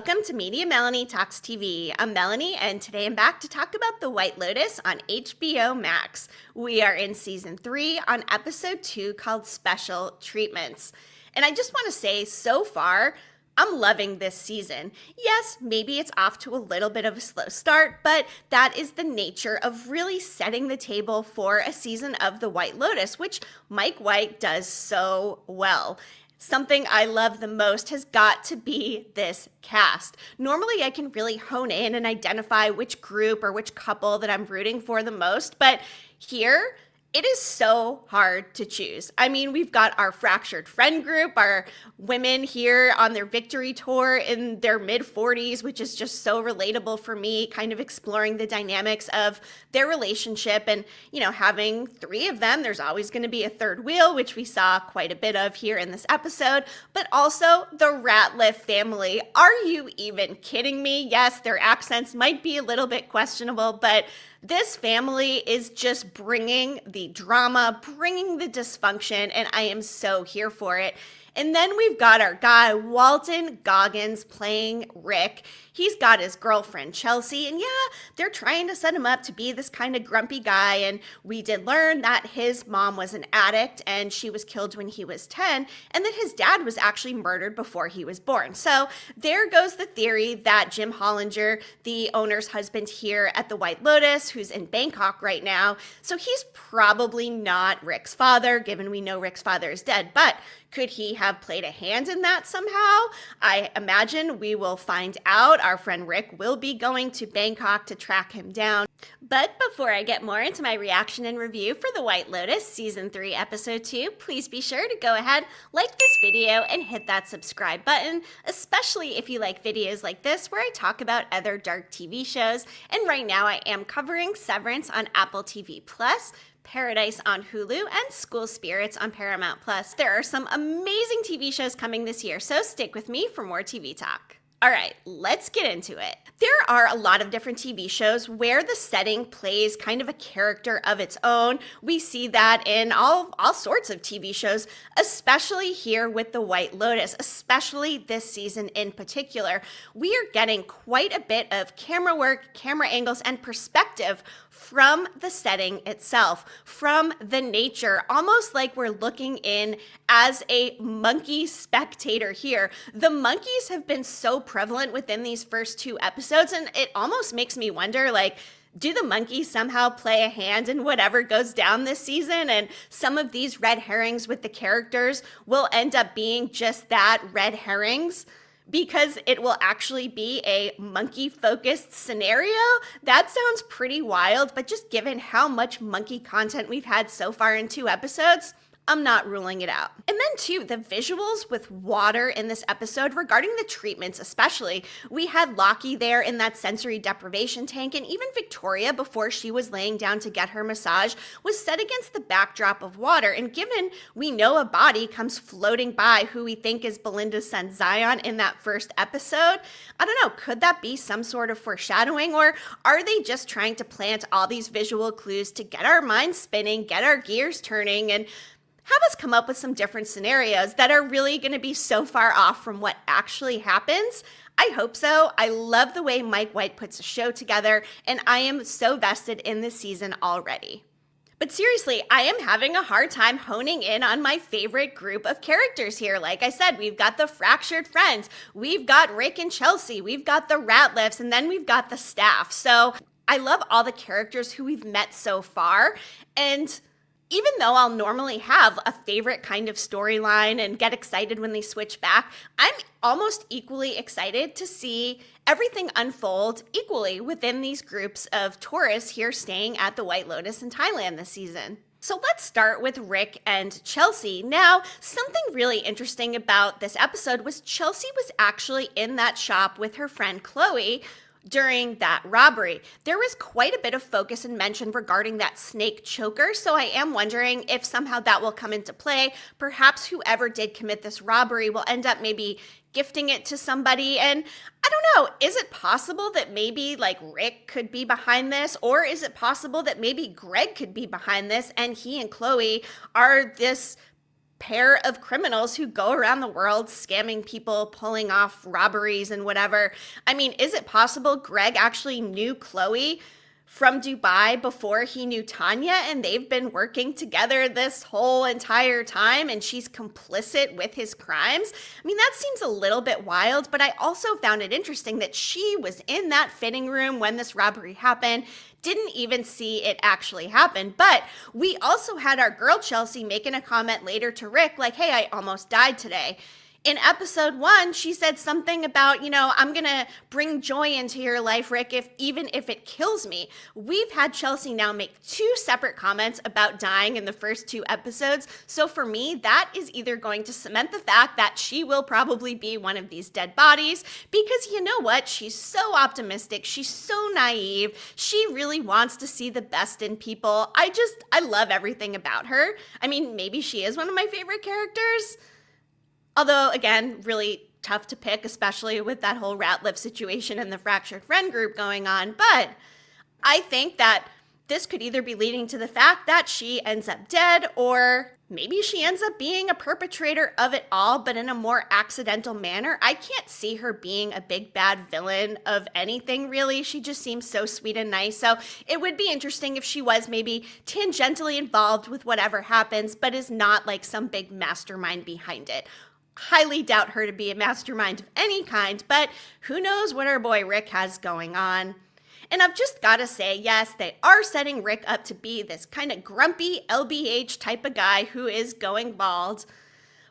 Welcome to Media Melanie Talks TV. I'm Melanie, and today I'm back to talk about The White Lotus on HBO Max. We are in Season 3 on Episode 2 called Special Treatments. And I just want to say, so far, I'm loving this season. Yes, maybe it's off to a little bit of a slow start, but that is the nature of really setting the table for a season of The White Lotus, which Mike White does so well. Something I love the most has got to be this cast. Normally I can really hone in and identify which group or which couple that I'm rooting for the most, but here it is so hard to choose. I mean, we've got our fractured friend group, our women here on their victory tour in their mid-40s, which is just so relatable for me, kind of exploring the dynamics of their relationship and, having three of them. There's always going to be a third wheel, which we saw quite a bit of here in this episode, but also the Ratliff family. Are you even kidding me? Yes, their accents might be a little bit questionable, but this family is just bringing the drama, bringing the dysfunction, and I am so here for it. And then we've got our guy, Walton Goggins, playing Rick. He's got his girlfriend, Chelsea, and they're trying to set him up to be this kind of grumpy guy, and we did learn that his mom was an addict, and she was killed when he was 10, and that his dad was actually murdered before he was born. So there goes the theory that Jim Hollinger, the owner's husband here at the White Lotus, who's in Bangkok right now, so he's probably not Rick's father, given we know Rick's father is dead, but could he have played a hand in that somehow? I imagine we will find out. Our friend Rick will be going to Bangkok to track him down. But before I get more into my reaction and review for The White Lotus Season 3 Episode 2, please be sure to go ahead, like this video, and hit that subscribe button, especially if you like videos like this where I talk about other dark TV shows. And right now I am covering Severance on Apple TV+, Paradise on Hulu, and School Spirits on Paramount+. There are some amazing TV shows coming this year, so stick with me for more TV talk. All right, let's get into it. There are a lot of different TV shows where the setting plays kind of a character of its own. We see that in all sorts of TV shows, especially here with The White Lotus, especially this season in particular. We are getting quite a bit of camera work, camera angles, and perspective from the setting itself, from the nature, almost like we're looking in as a monkey spectator here. The monkeys have been so prevalent within these first two episodes, and it almost makes me wonder, do the monkeys somehow play a hand in whatever goes down this season? And some of these red herrings with the characters will end up being just that, red herrings, because it will actually be a monkey-focused scenario. That sounds pretty wild, but just given how much monkey content we've had so far in two episodes, I'm not ruling it out. And then too, the visuals with water in this episode regarding the treatments especially. We had Lockie there in that sensory deprivation tank, and even Victoria, before she was laying down to get her massage, was set against the backdrop of water. And given we know a body comes floating by who we think is Belinda's son Zion in that first episode, I don't know, could that be some sort of foreshadowing, or are they just trying to plant all these visual clues to get our minds spinning, get our gears turning, and have us come up with some different scenarios that are really going to be so far off from what actually happens? I hope so. I love the way Mike White puts a show together, and I am so vested in this season already. But seriously, I am having a hard time honing in on my favorite group of characters here. Like I said, we've got the fractured friends, we've got Rick and Chelsea, we've got the Ratliffs, and then we've got the staff. So I love all the characters who we've met so far, and even though I'll normally have a favorite kind of storyline and get excited when they switch back, I'm almost equally excited to see everything unfold equally within these groups of tourists here staying at the White Lotus in Thailand this season. So let's start with Rick and Chelsea. Now, something really interesting about this episode was Chelsea was actually in that shop with her friend Chloe during that robbery. There was quite a bit of focus and mention regarding that snake choker, so I am wondering if somehow that will come into play. Perhaps whoever did commit this robbery will end up maybe gifting it to somebody, and I don't know, is it possible that maybe Rick could be behind this, or is it possible that maybe Greg could be behind this and he and Chloe are this pair of criminals who go around the world scamming people, pulling off robberies and whatever. I mean, is it possible Greg actually knew Chloe from Dubai before he knew Tanya, and they've been working together this whole entire time, and she's complicit with his crimes? I mean, that seems a little bit wild, but I also found it interesting that she was in that fitting room when this robbery happened, didn't even see it actually happen. But we also had our girl Chelsea making a comment later to Rick like, hey, I almost died today. In episode 1, she said something about, I'm going to bring joy into your life, Rick, even if it kills me. We've had Chelsea now make 2 separate comments about dying in the first 2 episodes. So for me, that is either going to cement the fact that she will probably be one of these dead bodies, because you know what? She's so optimistic. She's so naive. She really wants to see the best in people. I love everything about her. I mean, maybe she is one of my favorite characters. Although, again, really tough to pick, especially with that whole Ratliff situation and the fractured friend group going on. But I think that this could either be leading to the fact that she ends up dead, or maybe she ends up being a perpetrator of it all, but in a more accidental manner. I can't see her being a big bad villain of anything, really. She just seems so sweet and nice. So it would be interesting if she was maybe tangentially involved with whatever happens, but is not like some big mastermind behind it. Highly doubt her to be a mastermind of any kind, but who knows what our boy Rick has going on. And I've just got to say, yes, they are setting Rick up to be this kind of grumpy LBH type of guy who is going bald.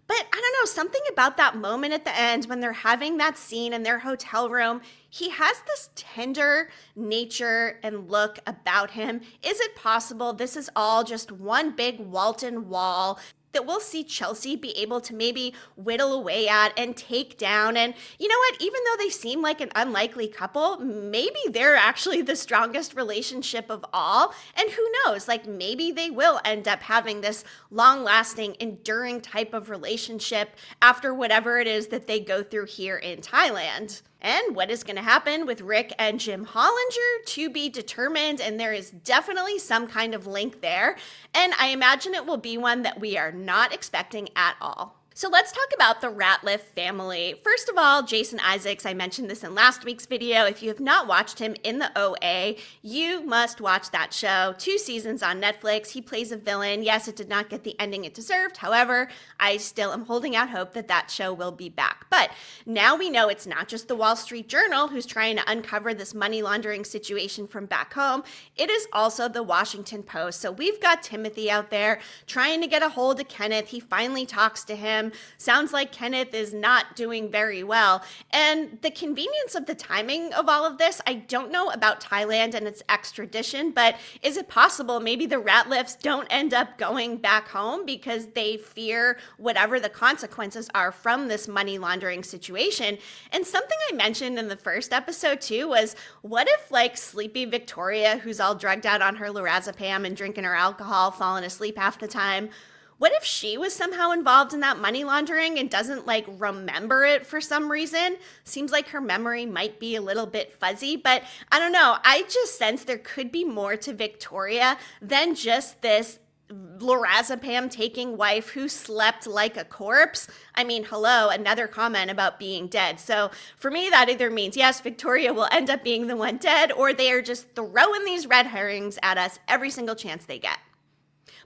But I don't know, something about that moment at the end when they're having that scene in their hotel room, he has this tender nature and look about him. Is it possible this is all just one big Walton wall that we'll see Chelsea be able to maybe whittle away at and take down? And you know what? Even though they seem like an unlikely couple, maybe they're actually the strongest relationship of all. And who knows? Like, maybe they will end up having this long-lasting, enduring type of relationship after whatever it is that they go through here in Thailand. And what is going to happen with Rick and Jim Hollinger to be determined, and there is definitely some kind of link there, and I imagine it will be one that we are not expecting at all. So let's talk about the Ratliff family. First of all, Jason Isaacs, I mentioned this in last week's video. If you have not watched him in the OA, you must watch that show. 2 seasons on Netflix. He plays a villain. Yes, it did not get the ending it deserved. However, I still am holding out hope that that show will be back. But now we know it's not just the Wall Street Journal who's trying to uncover this money laundering situation from back home. It is also the Washington Post. So we've got Timothy out there trying to get a hold of Kenneth. He finally talks to him. Sounds like Kenneth is not doing very well. And the convenience of the timing of all of this, I don't know about Thailand and its extradition, but is it possible maybe the Ratliffs don't end up going back home because they fear whatever the consequences are from this money laundering situation? And something I mentioned in the first episode too was, what if like sleepy Victoria, who's all drugged out on her lorazepam and drinking her alcohol, falling asleep half the time, what if she was somehow involved in that money laundering and doesn't like remember it for some reason? Seems like her memory might be a little bit fuzzy, but I don't know. I just sense there could be more to Victoria than just this lorazepam taking wife who slept like a corpse. I mean, hello, another comment about being dead. So for me, that either means, yes, Victoria will end up being the one dead, or they are just throwing these red herrings at us every single chance they get.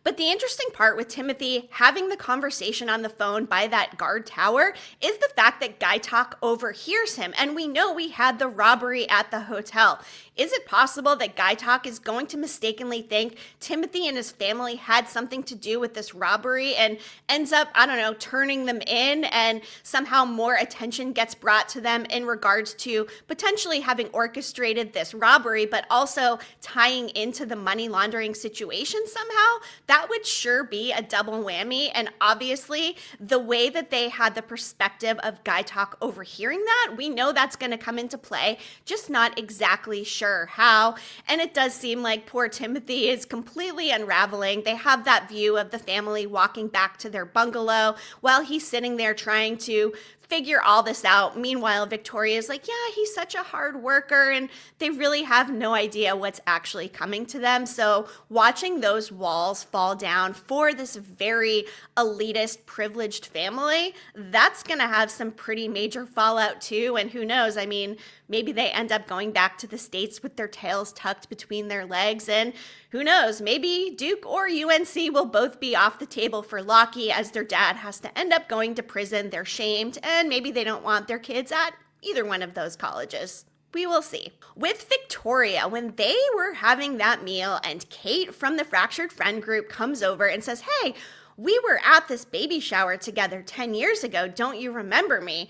But the interesting part with Timothy having the conversation on the phone by that guard tower is the fact that Guy Talk overhears him. And we know we had the robbery at the hotel. Is it possible that Guy Talk is going to mistakenly think Timothy and his family had something to do with this robbery and ends up, I don't know, turning them in, and somehow more attention gets brought to them in regards to potentially having orchestrated this robbery, but also tying into the money laundering situation somehow? That would sure be a double whammy. And obviously, the way that they had the perspective of Guy Talk overhearing that, we know that's going to come into play, just not exactly sure how. And it does seem like poor Timothy is completely unraveling. They have that view of the family walking back to their bungalow while he's sitting there trying to figure all this out. Meanwhile, Victoria's like, yeah, he's such a hard worker, and they really have no idea what's actually coming to them. So watching those walls fall down for this very elitist, privileged family, that's going to have some pretty major fallout too. And who knows? I mean, maybe they end up going back to the States with their tails tucked between their legs. And who knows? Maybe Duke or UNC will both be off the table for Lockie as their dad has to end up going to prison. They're shamed, and maybe they don't want their kids at either one of those colleges. We will see. With Victoria, when they were having that meal and Kate from the Fractured Friend group comes over and says, hey, we were at this baby shower together 10 years ago. Don't you remember me?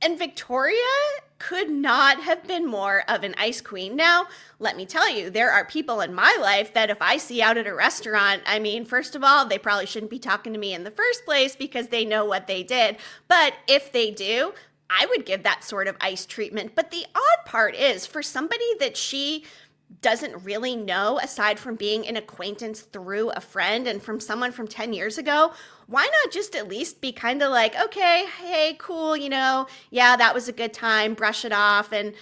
And Victoria could not have been more of an ice queen. Now, let me tell you, there are people in my life that if I see out at a restaurant, I mean, first of all, they probably shouldn't be talking to me in the first place because they know what they did. But if they do, I would give that sort of ice treatment. But the odd part is, for somebody that she doesn't really know, aside from being an acquaintance through a friend and from someone from 10 years ago, why not just at least be kind of like, okay, hey, cool, yeah, that was a good time, brush it off and,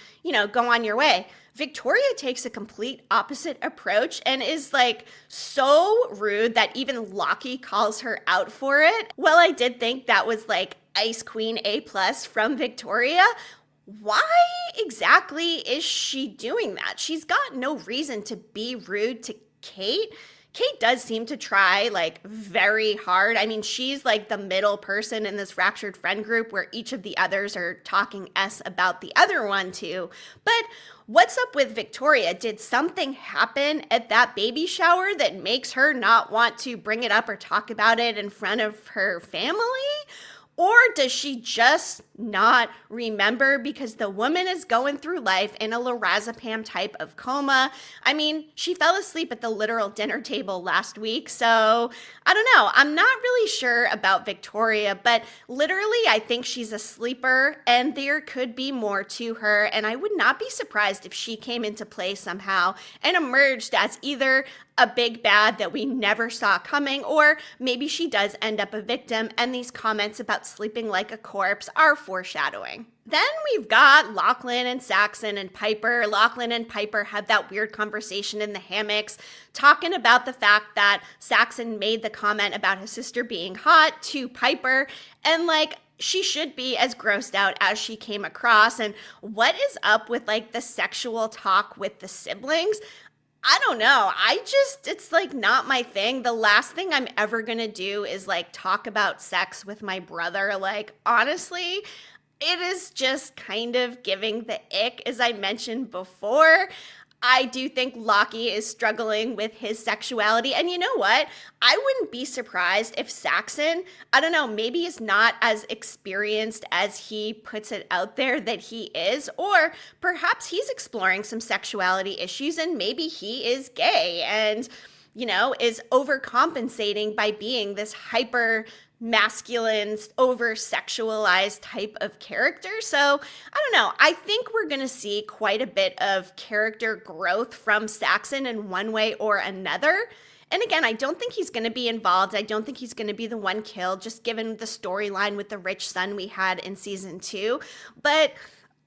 go on your way. Victoria takes a complete opposite approach and is like so rude that even Lockie calls her out for it. Well, I did think that was like Ice Queen A+ from Victoria. Why exactly is she doing that? She's got no reason to be rude to Kate. Kate does seem to try like very hard. I mean, she's like the middle person in this Fractured Friend group where each of the others are talking S about the other one too. But what's up with Victoria? Did something happen at that baby shower that makes her not want to bring it up or talk about it in front of her family? Or does she just not remember because the woman is going through life in a lorazepam type of coma? I mean, she fell asleep at the literal dinner table last week, so I don't know. I'm not really sure about Victoria, but literally I think she's a sleeper and there could be more to her, and I would not be surprised if she came into play somehow and emerged as either a big bad that we never saw coming, or maybe she does end up a victim and these comments about sleeping like a corpse are foreshadowing. Then we've got Lachlan and Saxon and Piper. Lachlan and Piper had that weird conversation in the hammocks talking about the fact that Saxon made the comment about his sister being hot to Piper, and like, she should be as grossed out as she came across. And what is up with like the sexual talk with the siblings? I don't know. It's like not my thing. The last thing I'm ever going to do is like talk about sex with my brother. Like, honestly, it is just kind of giving the ick, as I mentioned before. I do think Lockie is struggling with his sexuality. And you know what? I wouldn't be surprised if Saxon, I don't know, maybe is not as experienced as he puts it out there that he is. Or perhaps he's exploring some sexuality issues and maybe he is gay and, is overcompensating by being this hyper masculine, over-sexualized type of character. So, I don't know. I think we're going to see quite a bit of character growth from Saxon in one way or another. And again, I don't think he's going to be involved. I don't think he's going to be the one killed, just given the storyline with the rich son we had in season 2. But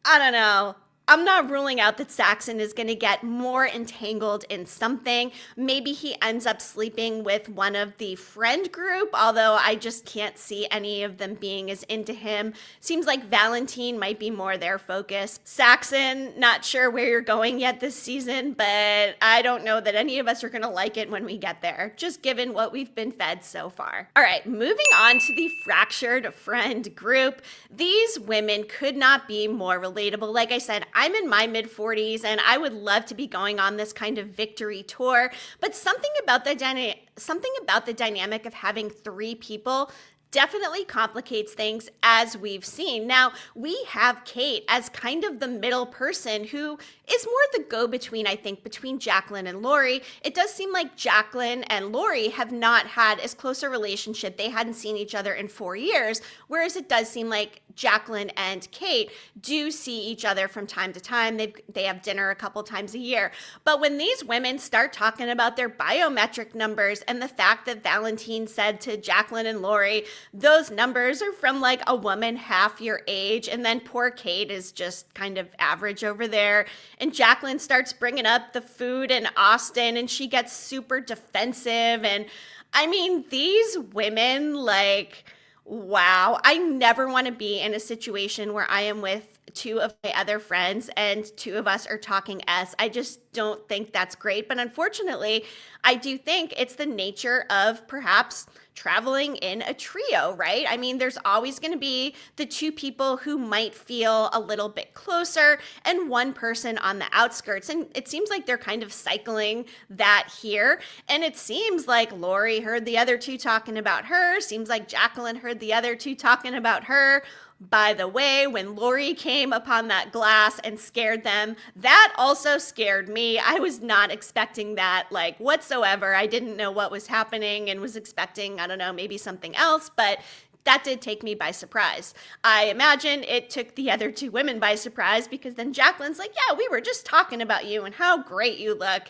I don't know. I'm not ruling out that Saxon is going to get more entangled in something. Maybe he ends up sleeping with one of the friend group, although I just can't see any of them being as into him. Seems like Valentine might be more their focus. Saxon, not sure where you're going yet this season, but I don't know that any of us are going to like it when we get there, just given what we've been fed so far. All right, moving on to the Fractured Friend group. These women could not be more relatable. Like I said, I'm in my mid-40s and I would love to be going on this kind of victory tour, but something about the dynamic of having 3 people definitely complicates things, as we've seen. Now, we have Kate as kind of the middle person who is more the go-between, I think, between Jacqueline and Lori. It does seem like Jacqueline and Lori have not had as close a relationship. They hadn't seen each other in 4 years, whereas it does seem like Jacqueline and Kate do see each other from time to time. They have dinner a couple times a year. But when these women start talking about their biometric numbers and the fact that Valentine said to Jacqueline and Lori, those numbers are from like a woman half your age, and then poor Kate is just kind of average over there. And Jacqueline starts bringing up the food in Austin, and she gets super defensive. And I mean, these women, like, wow, I never want to be in a situation where I am with two of my other friends and two of us are talking S. I just don't think that's great. But unfortunately, I do think it's the nature of perhaps traveling in a trio, right? I mean, there's always going to be the two people who might feel a little bit closer and one person on the outskirts. And it seems like they're kind of cycling that here. And it seems like Lori heard the other two talking about her. Seems like Jacqueline heard the other two talking about her. By the way, when Lori came upon that glass and scared them, that also scared me. I was not expecting that, like, whatsoever. I didn't know what was happening and was expecting, I don't know, maybe something else, but that did take me by surprise. I imagine it took the other two women by surprise because then Jacqueline's like, yeah, we were just talking about you and how great you look.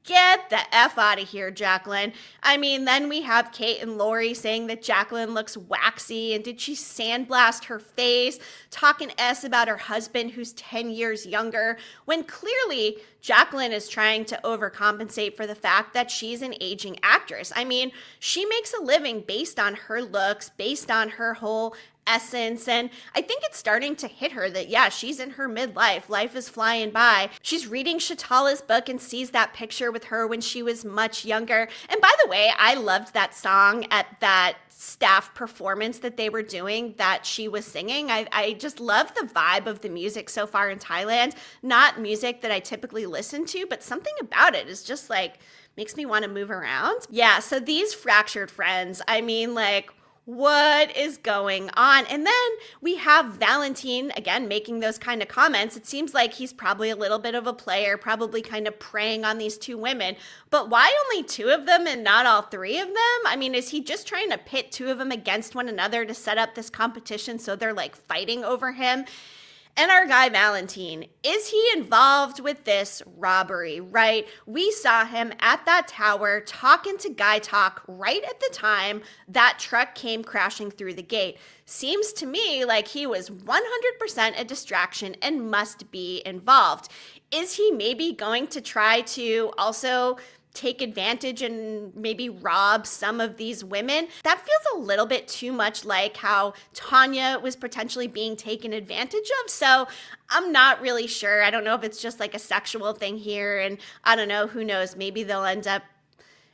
Get the F out of here, Jacqueline. I mean, then we have Kate and Lori saying that Jacqueline looks waxy and did she sandblast her face, talking S about her husband who's 10 years younger, when clearly Jacqueline is trying to overcompensate for the fact that she's an aging actress. I mean, she makes a living based on her looks, based on her whole essence, and I think it's starting to hit her that, yeah, she's in her midlife. Life is flying by. She's reading Shatala's book and sees that picture with her when she was much younger. And by the way, I loved that song at that staff performance that they were doing that she was singing. I just love the vibe of the music so far in Thailand. Not music that I typically listen to, but something about it is just like makes me want to move around. Yeah, so these fractured friends, I mean, like, what is going on? And then we have Valentine, again, making those kind of comments. It seems like he's probably a little bit of a player, probably kind of preying on these two women. But why only two of them and not all three of them? I mean, is he just trying to pit two of them against one another to set up this competition so they're like fighting over him? And our guy Valentine, is he involved with this robbery, right? We saw him at that tower talking to Guy Talk right at the time that truck came crashing through the gate. Seems to me like he was 100% a distraction and must be involved. Is he maybe going to try to also take advantage and maybe rob some of these women? That feels a little bit too much like how Tanya was potentially being taken advantage of. So I'm not really sure. I don't know if it's just like a sexual thing here. And I don't know, who knows, maybe they'll end up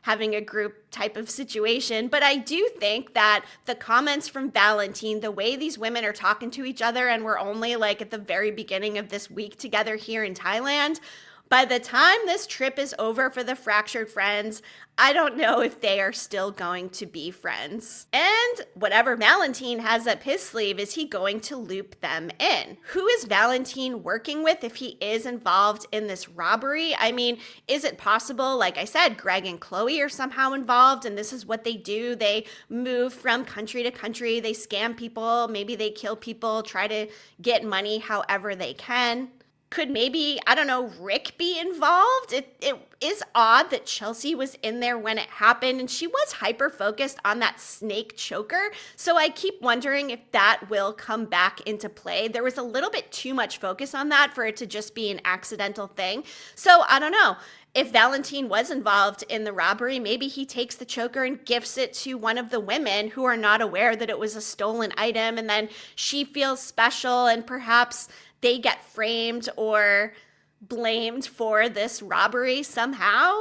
having a group type of situation. But I do think that the comments from Valentine, the way these women are talking to each other, and we're only like at the very beginning of this week together here in Thailand, by the time this trip is over for the fractured friends, I don't know if they are still going to be friends. And whatever Valentine has up his sleeve, is he going to loop them in? Who is Valentine working with if he is involved in this robbery? I mean, is it possible, like I said, Greg and Chloe are somehow involved and this is what they do? They move from country to country, they scam people, maybe they kill people, try to get money however they can. Could maybe, I don't know, Rick be involved? It is odd that Chelsea was in there when it happened, and she was hyper-focused on that snake choker, so I keep wondering if that will come back into play. There was a little bit too much focus on that for it to just be an accidental thing, so I don't know. If Valentine was involved in the robbery, maybe he takes the choker and gifts it to one of the women who are not aware that it was a stolen item, and then she feels special and perhaps they get framed or blamed for this robbery somehow.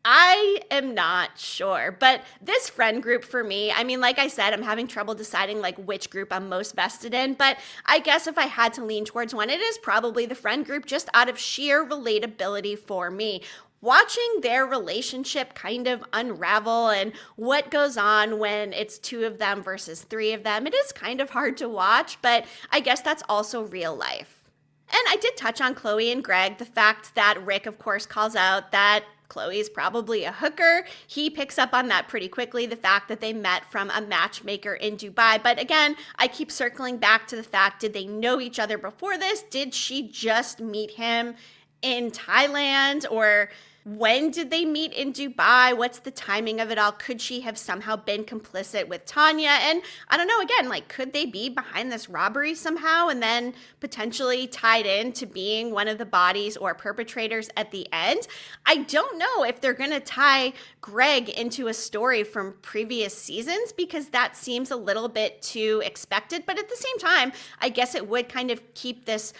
I am not sure, but this friend group for me, I mean, like I said, I'm having trouble deciding like which group I'm most vested in, but I guess if I had to lean towards one, it is probably the friend group just out of sheer relatability for me. Watching their relationship kind of unravel and what goes on when it's two of them versus three of them, it is kind of hard to watch, but I guess that's also real life. And I did touch on Chloe and Greg, the fact that Rick, of course, calls out that Chloe's probably a hooker. He picks up on that pretty quickly, the fact that they met from a matchmaker in Dubai. But again, I keep circling back to the fact, did they know each other before this? Did she just meet him in Thailand? Or when did they meet in Dubai? What's the timing of it all? Could she have somehow been complicit with Tanya? And I don't know, again, like, could they be behind this robbery somehow and then potentially tied in to being one of the bodies or perpetrators at the end? I don't know if they're going to tie Greg into a story from previous seasons, because that seems a little bit too expected. But at the same time, I guess it would kind of keep this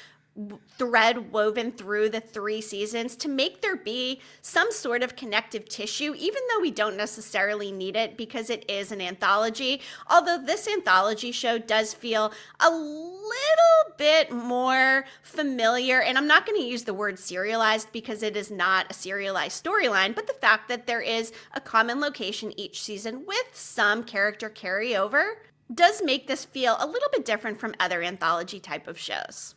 thread woven through the 3 seasons to make there be some sort of connective tissue, even though we don't necessarily need it because it is an anthology. Although this anthology show does feel a little bit more familiar, and I'm not going to use the word serialized because it is not a serialized storyline, but the fact that there is a common location each season with some character carryover does make this feel a little bit different from other anthology type of shows.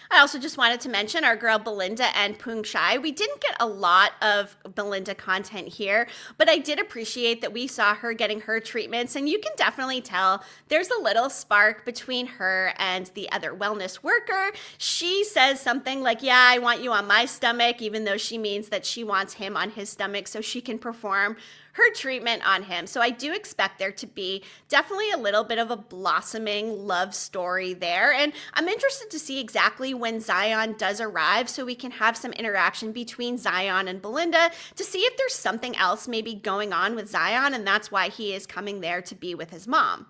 I also just wanted to mention our girl Belinda and Poong Chai. We didn't get a lot of Belinda content here, but I did appreciate that we saw her getting her treatments, and you can definitely tell there's a little spark between her and the other wellness worker. She says something like, yeah, I want you on my stomach, even though she means that she wants him on his stomach so she can perform her treatment on him. So I do expect there to be definitely a little bit of a blossoming love story there. And I'm interested to see exactly when Zion does arrive so we can have some interaction between Zion and Belinda to see if there's something else maybe going on with Zion, and that's why he is coming there to be with his mom.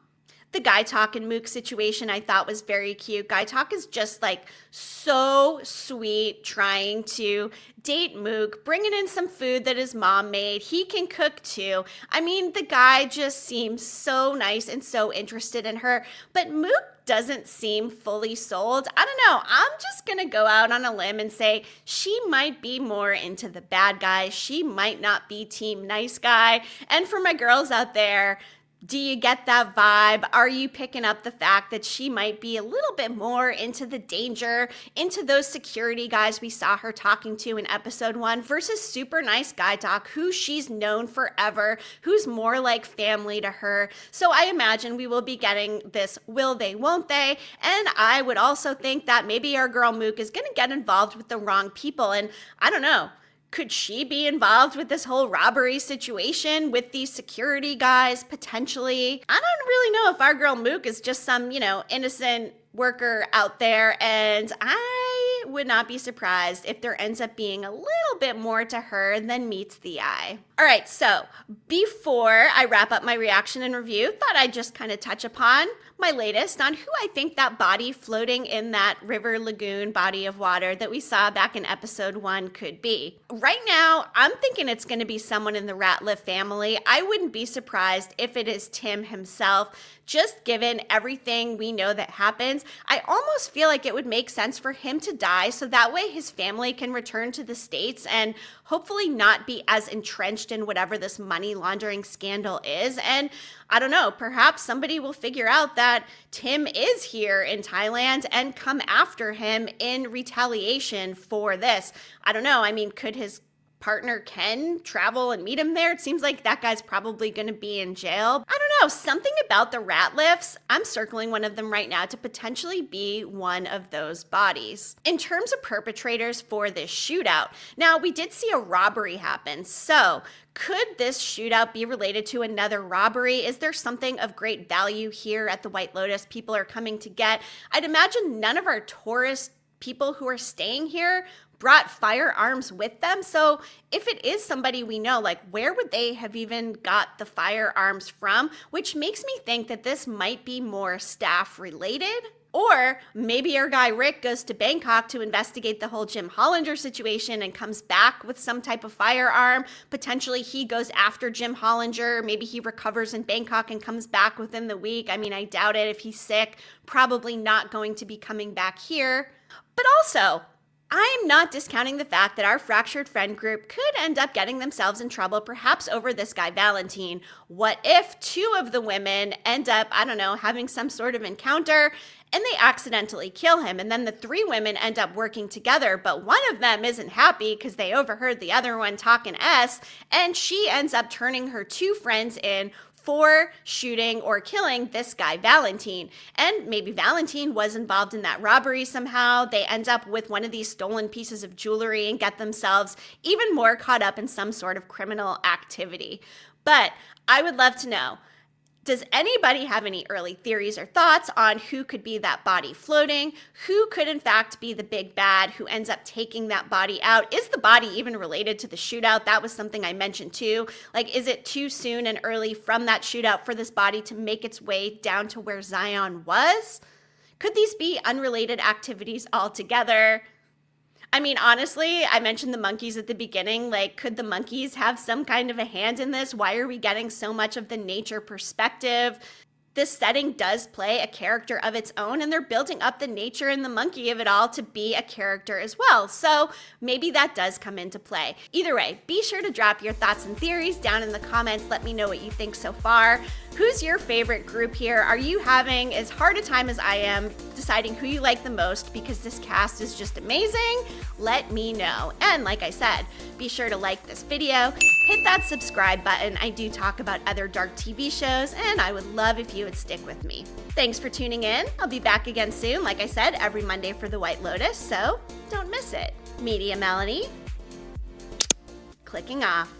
The Guy Talk and Mook situation I thought was very cute. Guy Talk is just like so sweet, trying to date Mook, bringing in some food that his mom made. He can cook too. I mean, the guy just seems so nice and so interested in her, but Mook doesn't seem fully sold. I don't know. I'm just going to go out on a limb and say she might be more into the bad guy. She might not be team nice guy. And for my girls out there, do you get that vibe? Are you picking up the fact that she might be a little bit more into the danger, into those security guys we saw her talking to in episode 1 versus super nice Guy Talk, who she's known forever, who's more like family to her? So I imagine we will be getting this will they, won't they? And I would also think that maybe our girl Mook is going to get involved with the wrong people. And I don't know. Could she be involved with this whole robbery situation with these security guys, potentially? I don't really know if our girl Mook is just some, innocent worker out there, and I would not be surprised if there ends up being a little bit more to her than meets the eye. All right, so before I wrap up my reaction and review, thought I'd just kind of touch upon my latest on who I think that body floating in that river lagoon body of water that we saw back in episode 1 could be. Right now, I'm thinking it's going to be someone in the Ratliff family. I wouldn't be surprised if it is Tim himself, just given everything we know that happens. I almost feel like it would make sense for him to die so that way his family can return to the States and hopefully not be as entrenched in whatever this money laundering scandal is. And I don't know, perhaps somebody will figure out that Tim is here in Thailand and come after him in retaliation for this. I don't know. I mean, could his partner Ken travel and meet him there? It seems like that guy's probably going to be in jail. I don't know, something about the Ratliffs, I'm circling one of them right now to potentially be one of those bodies. In terms of perpetrators for this shootout, now we did see a robbery happen, so could this shootout be related to another robbery? Is there something of great value here at the White Lotus people are coming to get? I'd imagine none of our tourist people who are staying here brought firearms with them. So if it is somebody we know, like, where would they have even got the firearms from? Which makes me think that this might be more staff related. Or maybe our guy Rick goes to Bangkok to investigate the whole Jim Hollinger situation and comes back with some type of firearm. Potentially he goes after Jim Hollinger. Maybe he recovers in Bangkok and comes back within the week. I mean, I doubt it. If he's sick, probably not going to be coming back here. But also, I'm not discounting the fact that our fractured friend group could end up getting themselves in trouble, perhaps over this guy Valentine. What if two of the women end up, I don't know, having some sort of encounter and they accidentally kill him, and then the three women end up working together, but one of them isn't happy because they overheard the other one talking S, and she ends up turning her two friends in for shooting or killing this guy Valentine. And maybe Valentine was involved in that robbery somehow. They end up with one of these stolen pieces of jewelry and get themselves even more caught up in some sort of criminal activity. But I would love to know, does anybody have any early theories or thoughts on who could be that body floating? Who could in fact be the big bad who ends up taking that body out? Is the body even related to the shootout? That was something I mentioned too. Like, is it too soon and early from that shootout for this body to make its way down to where Zion was? Could these be unrelated activities altogether? I mean, honestly, I mentioned the monkeys at the beginning. Like, could the monkeys have some kind of a hand in this? Why are we getting so much of the nature perspective? This setting does play a character of its own, and they're building up the nature and the monkey of it all to be a character as well. So maybe that does come into play. Either way, be sure to drop your thoughts and theories down in the comments. Let me know what you think so far. Who's your favorite group here? Are you having as hard a time as I am deciding who you like the most because this cast is just amazing? Let me know. And like I said, be sure to like this video, hit that subscribe button. I do talk about other dark TV shows, and I would love if you would stick with me. Thanks for tuning in. I'll be back again soon, like I said, every Monday for the White Lotus, so don't miss it. Media Melanie, clicking off.